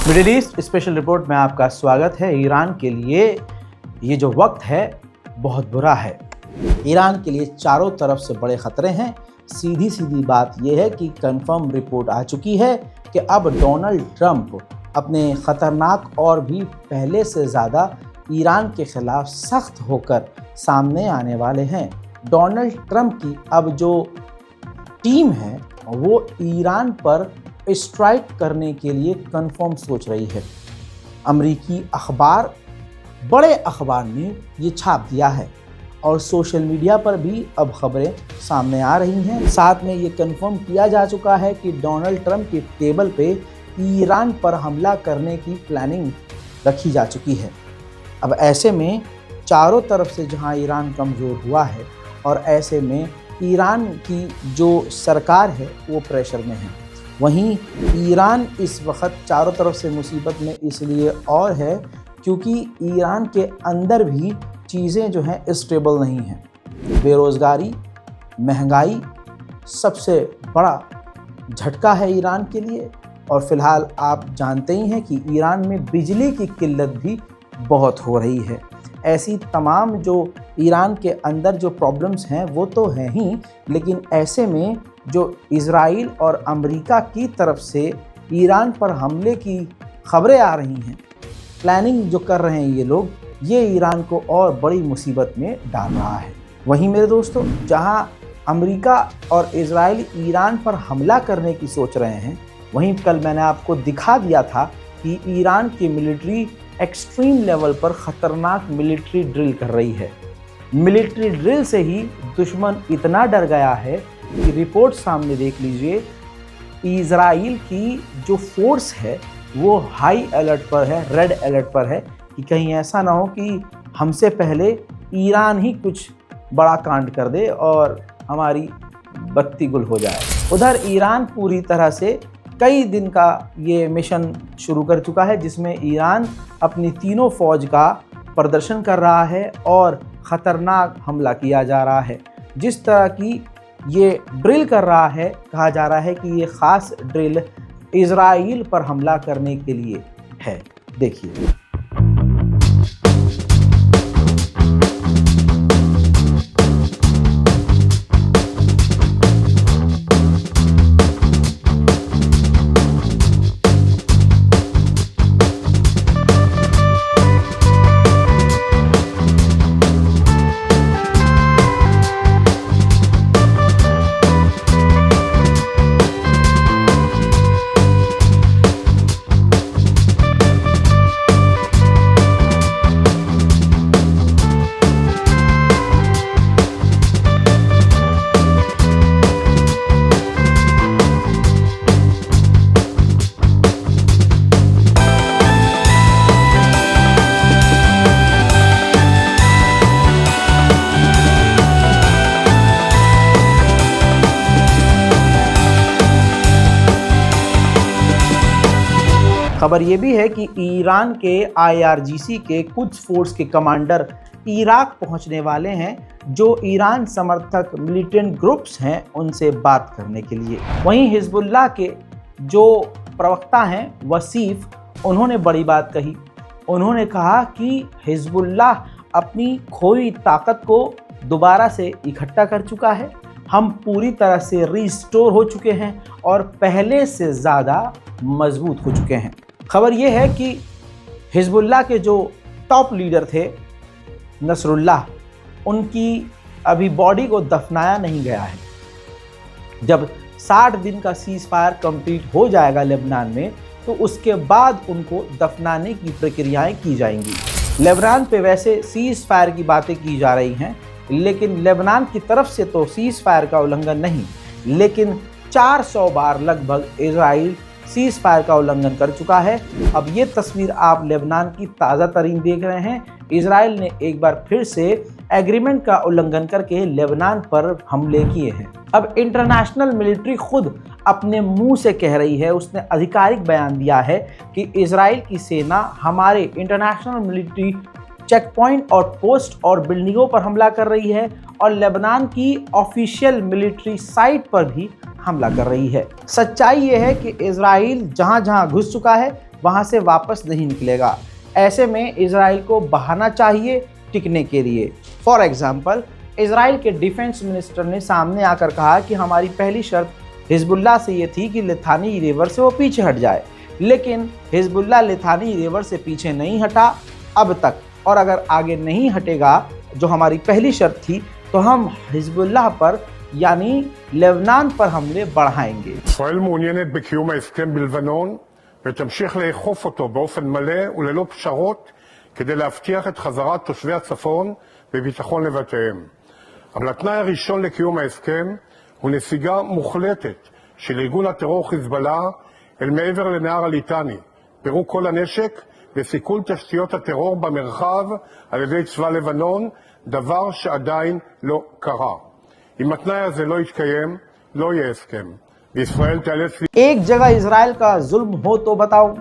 Middle east special report में आपका स्वागत है। ईरान के लिए ये जो वक्त है बहुत बुरा है। ईरान के लिए चारों तरफ से बड़े खतरे हैं। सीधी बात यह है कि कंफर्म रिपोर्ट आ चुकी है कि अब डोनाल्ड ट्रंप अपने खतरनाक और भी पहले से ज़्यादा ईरान के खिलाफ सख्त होकर सामने आने वाले हैं। डोनाल्ड ट्रंप की अब जो टीम है वो ईरान पर स्ट्राइक करने के लिए कंफर्म सोच रही है। अमेरिकी अखबार, बड़े अखबार ने ये छाप दिया है और सोशल मीडिया पर भी अब खबरें सामने आ रही हैं। साथ में ये कंफर्म किया जा चुका है कि डोनाल्ड ट्रंप की टेबल पे ईरान पर हमला करने की प्लानिंग रखी जा चुकी है। अब ऐसे में चारों तरफ से जहां ईरान कमज़ोर हुआ है और ऐसे में ईरान की जो सरकार है वो प्रेशर में है, वहीं ईरान इस वक्त चारों तरफ से मुसीबत में इसलिए और है क्योंकि ईरान के अंदर भी चीज़ें जो हैं स्टेबल नहीं हैं। बेरोज़गारी, महंगाई सबसे बड़ा झटका है ईरान के लिए। और फ़िलहाल आप जानते ही हैं कि ईरान में बिजली की किल्लत भी बहुत हो रही है। ऐसी तमाम जो ईरान के अंदर जो प्रॉब्लम्स हैं वो तो हैं ही, लेकिन ऐसे में जो इज़राइल और अमेरिका की तरफ से ईरान पर हमले की खबरें आ रही हैं, प्लानिंग जो कर रहे हैं ये लोग, ये ईरान को और बड़ी मुसीबत में डाल रहा है। वहीं मेरे दोस्तों, जहां अमेरिका और इज़राइल ईरान पर हमला करने की सोच रहे हैं, वहीं कल मैंने आपको दिखा दिया था कि ईरान की मिलिट्री एक्सट्रीम लेवल पर ख़तरनाक मिलिट्री ड्रिल कर रही है। मिलिट्री ड्रिल से ही दुश्मन इतना डर गया है कि रिपोर्ट सामने देख लीजिए, इज़राइल की जो फोर्स है वो हाई अलर्ट पर है, रेड अलर्ट पर है कि कहीं ऐसा ना हो कि हमसे पहले ईरान ही कुछ बड़ा कांड कर दे और हमारी बत्ती गुल हो जाए। उधर ईरान पूरी तरह से कई दिन का ये मिशन शुरू कर चुका है जिसमें ईरान अपनी तीनों फौज का प्रदर्शन कर रहा है और ख़तरनाक हमला किया जा रहा है। जिस तरह की ये ड्रिल कर रहा है, कहा जा रहा है कि ये ख़ास ड्रिल इज़राइल पर हमला करने के लिए है। देखिए, खबर ये भी है कि ईरान के IRGC के कुछ फोर्स के कमांडर इराक पहुंचने वाले हैं, जो ईरान समर्थक मिलिटेंट ग्रुप्स हैं उनसे बात करने के लिए। वहीं हिजबुल्लाह के जो प्रवक्ता हैं वसीफ, उन्होंने बड़ी बात कही। उन्होंने कहा कि हिजबुल्लाह अपनी खोई ताकत को दोबारा से इकट्ठा कर चुका है, हम पूरी तरह से रिस्टोर हो चुके हैं और पहले से ज़्यादा मजबूत हो चुके हैं। खबर यह है कि हिजबुल्लाह के जो टॉप लीडर थे नसरुल्लाह, उनकी अभी बॉडी को दफनाया नहीं गया है। जब 60 दिन का सीज़ फायर कंप्लीट हो जाएगा लेबनान में, तो उसके बाद उनको दफनाने की प्रक्रियाएं की जाएंगी। लेबनान पे वैसे सीज़ फायर की बातें की जा रही हैं, लेकिन लेबनान की तरफ से तो सीज़ फायर का उल्लंघन नहीं, लेकिन 400 बार लगभग इजराइल सीज़ फायर का उल्लंघन कर चुका है। अब ये तस्वीर आप लेबनान की ताज़ा तरीन देख रहे हैं। इजराइल ने एक बार फिर से एग्रीमेंट का उल्लंघन करके लेबनान पर हमले किए हैं। अब इंटरनेशनल मिलिट्री खुद अपने मुंह से कह रही है, उसने आधिकारिक बयान दिया है कि इजराइल की सेना हमारे इंटरनेशनल मिलिट्री चेक पॉइंट और पोस्ट और बिल्डिंगों पर हमला कर रही है और लेबनान की ऑफिशियल मिलिट्री साइट पर भी हमला कर रही है। सच्चाई ये है कि इजराइल जहां जहां घुस चुका है वहाँ से वापस नहीं निकलेगा। ऐसे में इजराइल को बहाना चाहिए टिकने के लिए। फॉर एग्जाम्पल, इजराइल के डिफेंस मिनिस्टर ने सामने आकर कहा कि हमारी पहली शर्त हिजबुल्लाह से ये थी कि लिथानी रिवर से वो पीछे हट जाए, लेकिन हिजबुल्लाह लिथानी रिवर से पीछे नहीं हटा अब तक, और अगर आगे नहीं हटेगा जो हमारी पहली शर्त थी, तो हम हिजबुल्लाह पर यानी लेबनान पर हमले बढ़ाएंगे। ישראל מעוניינת בקיום ההסכם בלבנון ותמשיך לאכוף אותו באופן מלא וללא פשרות כדי להבטיח את חזרת תושבי הצפון בביטחון לבתיהם. אבל התנאי הראשון לקיום ההסכם הוא נסיגה מוחלטת של ארגון הטרור חיזבאללה אל מעבר לנהר הליטני, פירוק כל הנשק וסיכול תשתיות הטרור במרחב על ידי צבא לבנון, דבר שעדיין לא קרה. אם התנאי הזה לא יתקיים, לא יהיה הסכם. וישראל תיאלץ... एक जगह इजराइल का जुल्म हो तो बताओ।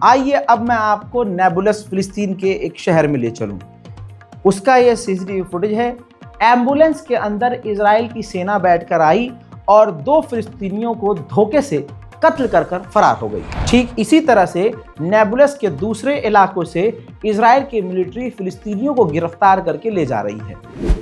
आइए अब मैं आपको नेबुलस फिलिस्तीन के एक शहर में ले चलूं। उसका ये सीसीटीवी फुटेज है। एम्बुलेंस के अंदर इजराइल की सेना बैठकर आई और 2 फिलिस्तीनियों को धोखे से कत्ल कर फरार हो गई। ठीक इसी तरह से नेबुलस के दूसरे इलाकों से इजराइल की मिलिट्री फिलिस्तीनियों को गिरफ्तार करके ले जा रही है।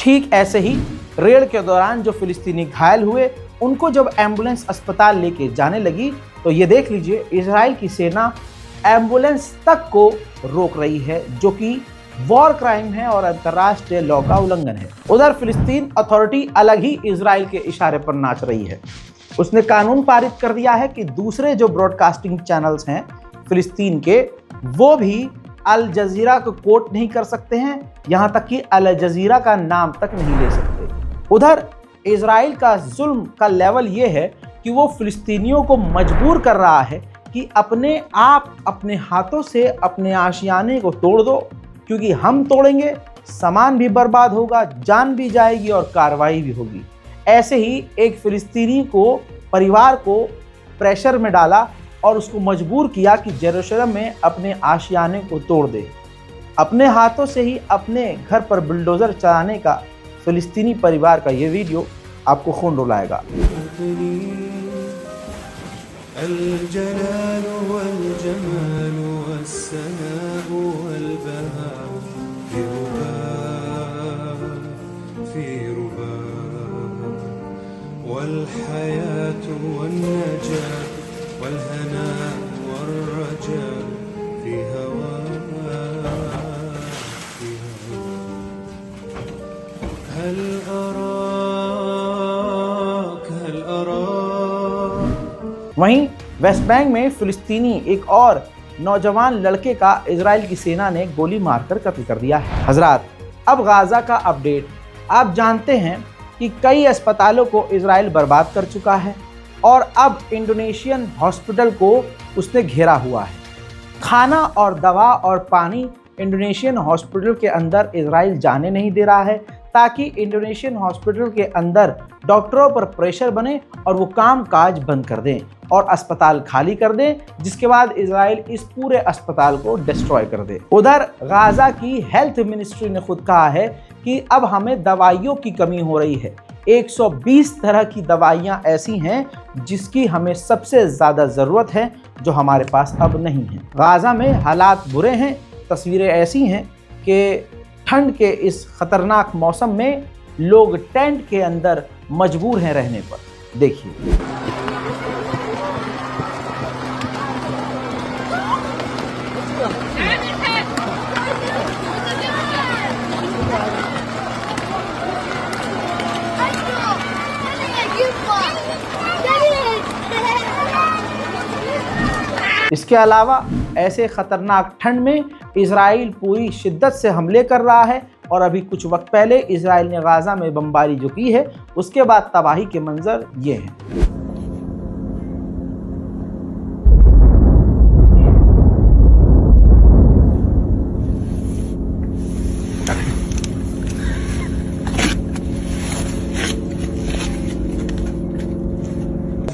ठीक ऐसे ही रेड के दौरान जो फिलिस्तीनी घायल हुए उनको जब एम्बुलेंस अस्पताल लेके जाने लगी तो ये देख लीजिए इजराइल की सेना एम्बुलेंस तक को रोक रही है, जो कि वॉर क्राइम है और अंतर्राष्ट्रीय लॉ का उल्लंघन है। उधर फिलिस्तीन अथॉरिटी अलग ही इजराइल के इशारे पर नाच रही है। उसने कानून पारित कर दिया है कि दूसरे जो ब्रॉडकास्टिंग चैनल्स हैं फिलिस्तीन के, वो भी अल जजीरा को कोट नहीं कर सकते हैं, यहाँ तक कि अल जजीरा का नाम तक नहीं ले सकते। उधर इजराइल का जुल्म का लेवल ये है कि वो फिलिस्तीनियों को मजबूर कर रहा है कि अपने आप अपने हाथों से अपने आशियाने को तोड़ दो, क्योंकि हम तोड़ेंगे सामान भी बर्बाद होगा, जान भी जाएगी और कार्रवाई भी होगी। ऐसे ही एक फिलिस्तीनी को परिवार को प्रेशर में डाला और उसको मजबूर किया कि जेरूशलेम में अपने आशियाने को तोड़ दे। अपने हाथों से ही अपने घर पर बुलडोज़र चलाने का फिलिस्तीनी परिवार का ये वीडियो आपको खून रुलाएगा। वहीं वेस्ट बैंक में फिलिस्तीनी एक और नौजवान लड़के का इजराइल की सेना ने गोली मारकर कत्ल कर दिया है। हजरात, अब गाजा का अपडेट। आप जानते हैं कि कई अस्पतालों को इजराइल बर्बाद कर चुका है और अब इंडोनेशियन हॉस्पिटल को उसने घेरा हुआ है। खाना और दवा और पानी इंडोनेशियन हॉस्पिटल के अंदर इजराइल जाने नहीं दे रहा है, ताकि इंडोनेशियन हॉस्पिटल के अंदर डॉक्टरों पर प्रेशर बने और वो काम काज बंद कर दें और अस्पताल खाली कर दें, जिसके बाद इजराइल इस पूरे अस्पताल को डिस्ट्रॉय कर दे। उधर गाजा की हेल्थ मिनिस्ट्री ने खुद कहा है कि अब हमें दवाइयों की कमी हो रही है। 120 तरह की दवाइयाँ ऐसी हैं जिसकी हमें सबसे ज़्यादा ज़रूरत है, जो हमारे पास अब नहीं है। गाजा में हालात बुरे हैं। तस्वीरें ऐसी हैं कि ठंड के इस खतरनाक मौसम में लोग टेंट के अंदर मजबूर हैं रहने पर। देखिए, इसके अलावा ऐसे खतरनाक ठंड में इजराइल पूरी शिद्दत से हमले कर रहा है और अभी कुछ वक्त पहले इजराइल ने गाजा में बमबारी जो की है, उसके बाद तबाही के मंजर ये हैं।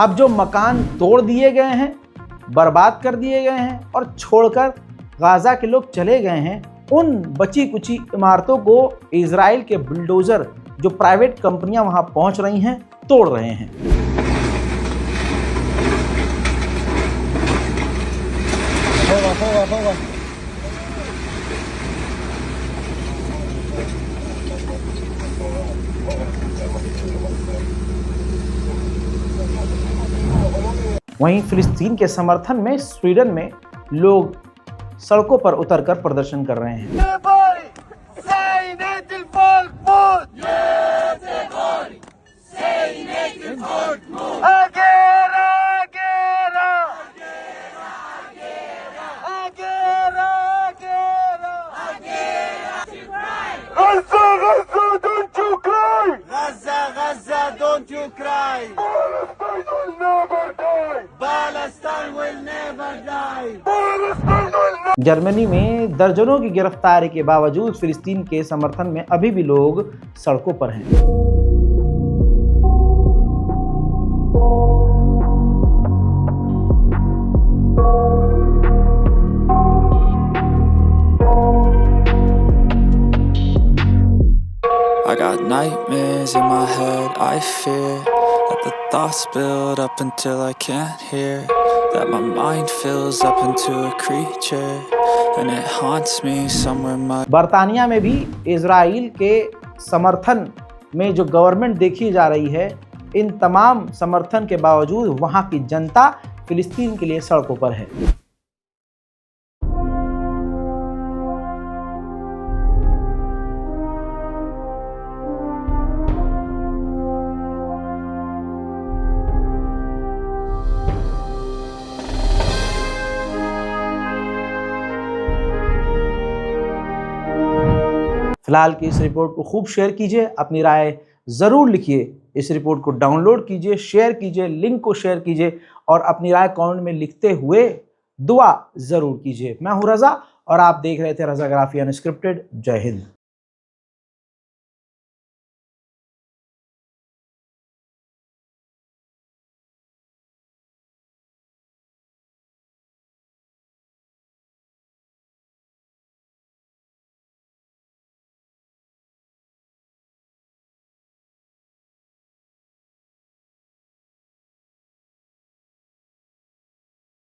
अब जो मकान तोड़ दिए गए हैं, बर्बाद कर दिए गए हैं और छोड़कर गाजा के लोग चले गए हैं, उन बची कुची इमारतों को इजराइल के बुलडोजर जो प्राइवेट कंपनियां वहां पहुंच रही हैं तोड़ रहे हैं। वहीं फिलिस्तीन के समर्थन में स्वीडन में लोग सड़कों पर उतरकर प्रदर्शन कर रहे हैं। Don't you cry! Palestine will never die! Germany में दर्जनों की गिरफ्तारी के बावजूद फिलिस्तीन के समर्थन में अभी भी लोग सड़कों पर हैं। I got nightmares in my head, I fear that the thoughts build up until I can't hear, that my mind fills up into a creature and it haunts me somewhere much. बरतानिया में भी Israel के समर्थन में जो government देखी जा रही है, इन तमाम समर्थन के बावजूद वहां की जनता फिलिस्तीन के लिए सड़कों पर है। फिलहाल की इस रिपोर्ट को खूब शेयर कीजिए, अपनी राय ज़रूर लिखिए। इस रिपोर्ट को डाउनलोड कीजिए, शेयर कीजिए, लिंक को शेयर कीजिए और अपनी राय कमेंट में लिखते हुए दुआ ज़रूर कीजिए। मैं हूँ रज़ा और आप देख रहे थे रज़ाग्राफी अनस्क्रिप्टेड। जय हिंद।